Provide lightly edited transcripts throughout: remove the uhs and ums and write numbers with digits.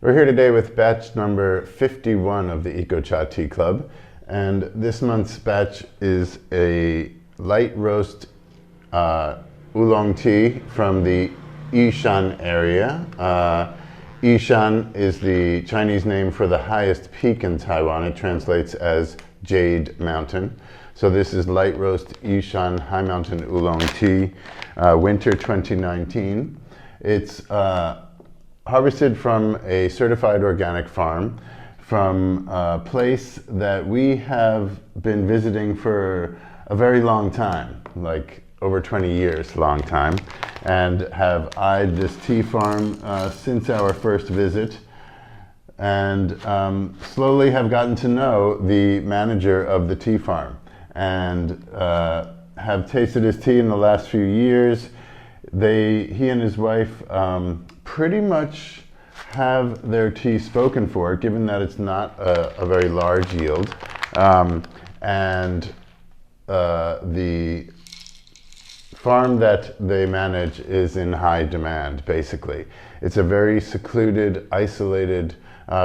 We're here today with batch number 51 of the Ecochateas Club, and this month's batch is a light roast oolong tea from the Yushan area. Yushan is the Chinese name for the highest peak in Taiwan. It translates as Jade Mountain. So this is light roast Yushan High Mountain Oolong Tea, winter 2019. It's harvested from a certified organic farm from a place that we have been visiting for a very long time, like over 20 years, long time, and have eyed this tea farm since our first visit, and slowly have gotten to know the manager of the tea farm and have tasted his tea in the last few years. He and his wife pretty much have their tea spoken for, given that it's not a very large yield. The farm that they manage is in high demand, basically. It's a very secluded, isolated,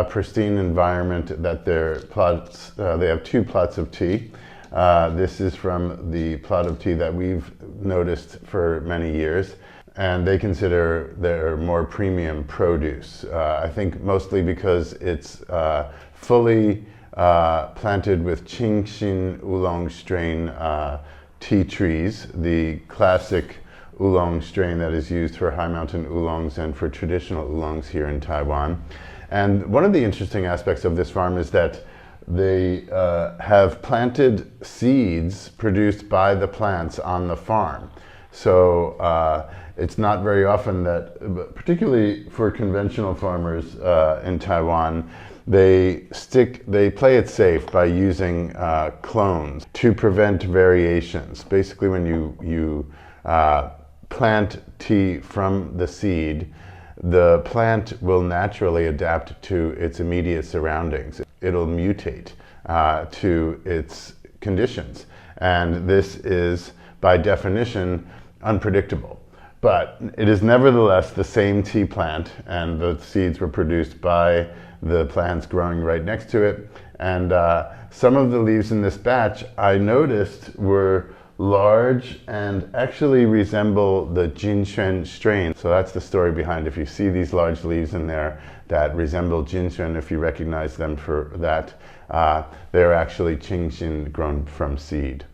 pristine environment that their plots, they have 2 plots of tea. This is from the plot of tea that we've noticed for many years, and they consider their more premium produce. I think mostly because it's fully planted with Qingxin oolong strain tea trees, the classic oolong strain that is used for high mountain oolongs and for traditional oolongs here in Taiwan. And one of the interesting aspects of this farm is that they have planted seeds produced by the plants on the farm. So it's not very often that, particularly for conventional farmers in Taiwan, they play it safe by using clones to prevent variations. Basically, when you plant tea from the seed, the plant will naturally adapt to its immediate surroundings. It'll mutate to its conditions. And this is, by definition, unpredictable. But it is nevertheless the same tea plant, and the seeds were produced by the plants growing right next to it. And some of the leaves in this batch I noticed were large and actually resemble the Jinshuan strain. So that's the story behind, if you see these large leaves in there that resemble Jinshuan, if you recognize them for that, they're actually Qingxin grown from seed.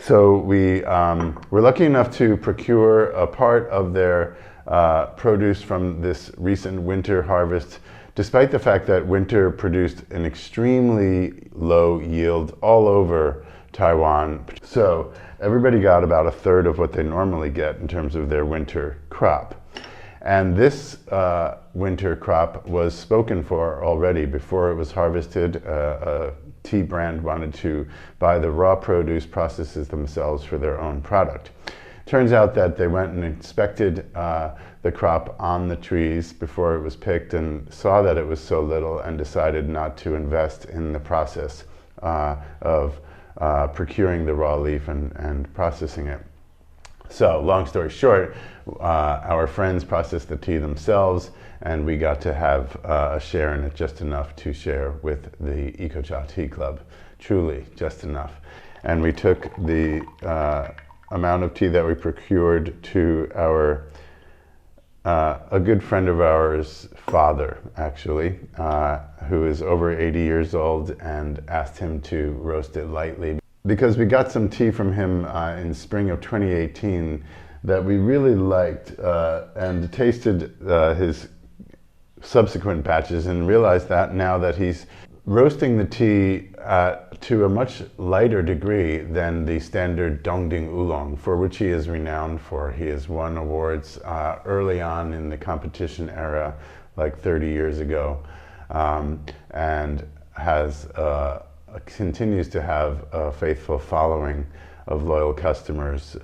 So we were lucky enough to procure a part of their produce from this recent winter harvest, despite the fact that winter produced an extremely low yield all over Taiwan. So everybody got about 1/3 of what they normally get in terms of their winter crop. And this winter crop was spoken for already before it was harvested. A tea brand wanted to buy the raw produce processes themselves for their own product. Turns out that they went and inspected the crop on the trees before it was picked and saw that it was so little and decided not to invest in the process of procuring the raw leaf and processing it. So, long story short, our friends processed the tea themselves, and we got to have a share in it, just enough to share with the Ecochateas Club. Truly, just enough. And we took the amount of tea that we procured to a good friend of ours' father, actually, who is over 80 years old, and asked him to roast it lightly. Because we got some tea from him in spring of 2018 that we really liked, and tasted his subsequent batches and realized that now that he's roasting the tea to a much lighter degree than the standard Dongding oolong, for which he is renowned for. He has won awards early on in the competition era, like 30 years ago, and has continues to have a faithful following of loyal customers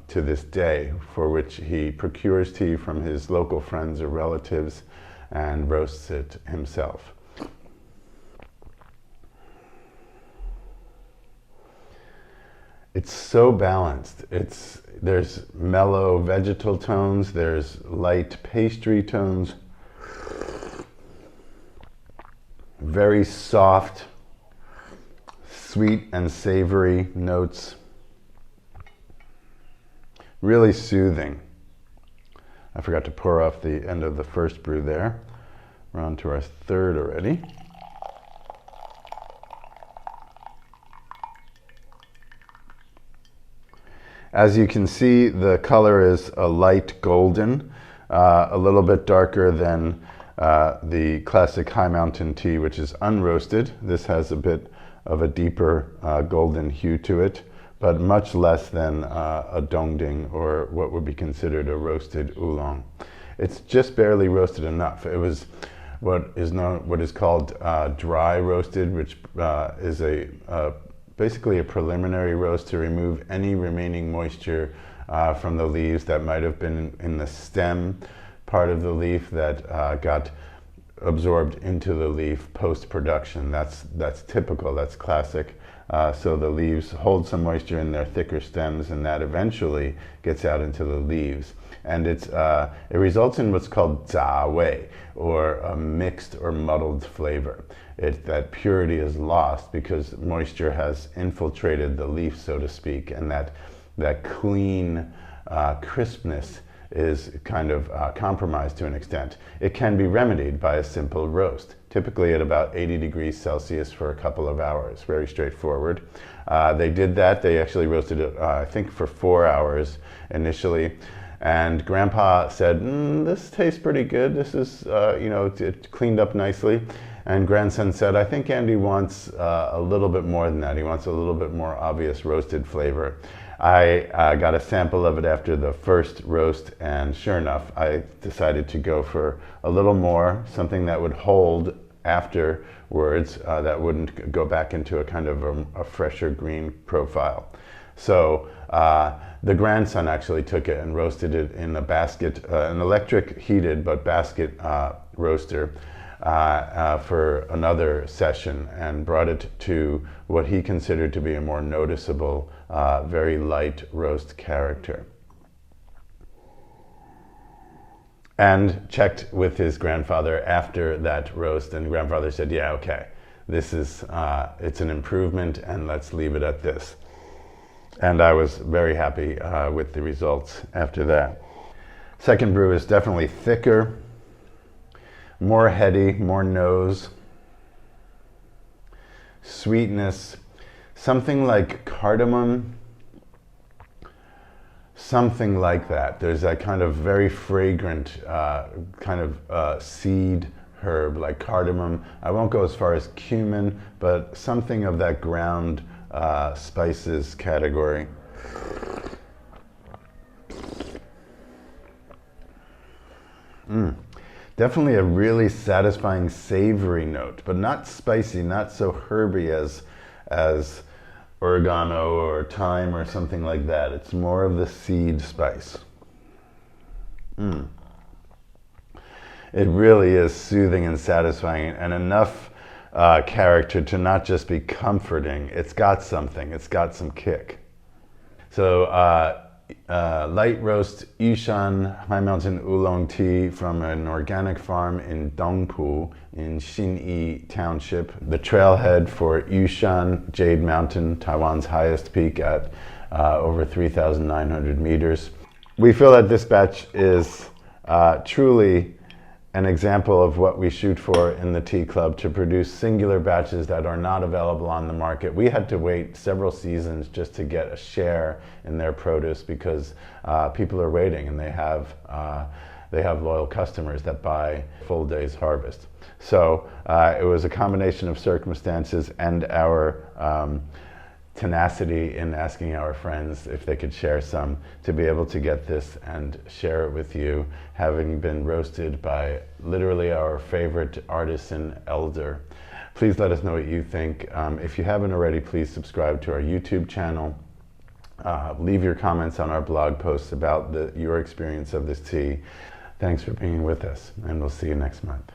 to this day, for which he procures tea from his local friends or relatives and roasts it himself. It's so balanced. There's mellow vegetal tones, there's light pastry tones, Very soft, sweet and savory notes. Really soothing. I forgot to pour off the end of the first brew there. We're on to our third already. As you can see, the color is a light golden, a little bit darker than the classic High Mountain tea, which is unroasted. This has a bit of a deeper golden hue to it, but much less than a Dongding or what would be considered a roasted oolong. It's just barely roasted enough. It was what is called dry roasted, which is basically a preliminary roast to remove any remaining moisture from the leaves that might have been in the stem part of the leaf that got absorbed into the leaf post-production. That's typical, that's classic. So the leaves hold some moisture in their thicker stems, and that eventually gets out into the leaves. And it results in what's called 杂味, or a mixed or muddled flavor. That purity is lost because moisture has infiltrated the leaf, so to speak, and that clean crispness is kind of compromised to an extent. It can be remedied by a simple roast, typically at about 80 degrees Celsius for a couple of hours. Very straightforward. They did that. They actually roasted it, I think, for 4 hours initially. And Grandpa said, this tastes pretty good. This is, it cleaned up nicely. And grandson said, I think Andy wants a little bit more than that. He wants a little bit more obvious roasted flavor. I got a sample of it after the first roast, and sure enough, I decided to go for a little more, something that would hold afterwards, that wouldn't go back into a kind of a fresher green profile. So the grandson actually took it and roasted it in a basket, an electric heated but basket roaster, for another session, and brought it to what he considered to be a more noticeable, very light roast character. And checked with his grandfather after that roast, and grandfather said, yeah, okay, this is, it's an improvement, and let's leave it at this. And I was very happy with the results after that. Second brew is definitely thicker, more heady, more nose, sweetness, something like cardamom, something like that. There's that kind of very fragrant seed herb like cardamom. I won't go as far as cumin, but something of that ground spices category. Definitely a really satisfying savory note, but not spicy, not so herby as oregano or thyme or something like that. It's more of the seed spice. It really is soothing and satisfying, and enough character to not just be comforting. It's got something, it's got some kick. So light roast Yushan High Mountain Oolong Tea from an organic farm in Dongpu in Xinyi Township, the trailhead for Yushan Jade Mountain, Taiwan's highest peak at over 3,900 meters. We feel that this batch is truly an example of what we shoot for in the Tea Club, to produce singular batches that are not available on the market. We had to wait several seasons just to get a share in their produce, because people are waiting, and they have loyal customers that buy full day's harvest. So it was a combination of circumstances and our tenacity in asking our friends if they could share some, to be able to get this and share it with you, having been roasted by literally our favorite artisan elder. Please let us know what you think. If you haven't already, please subscribe to our YouTube channel. Leave your comments on our blog posts about your experience of this tea. Thanks for being with us, and we'll see you next month.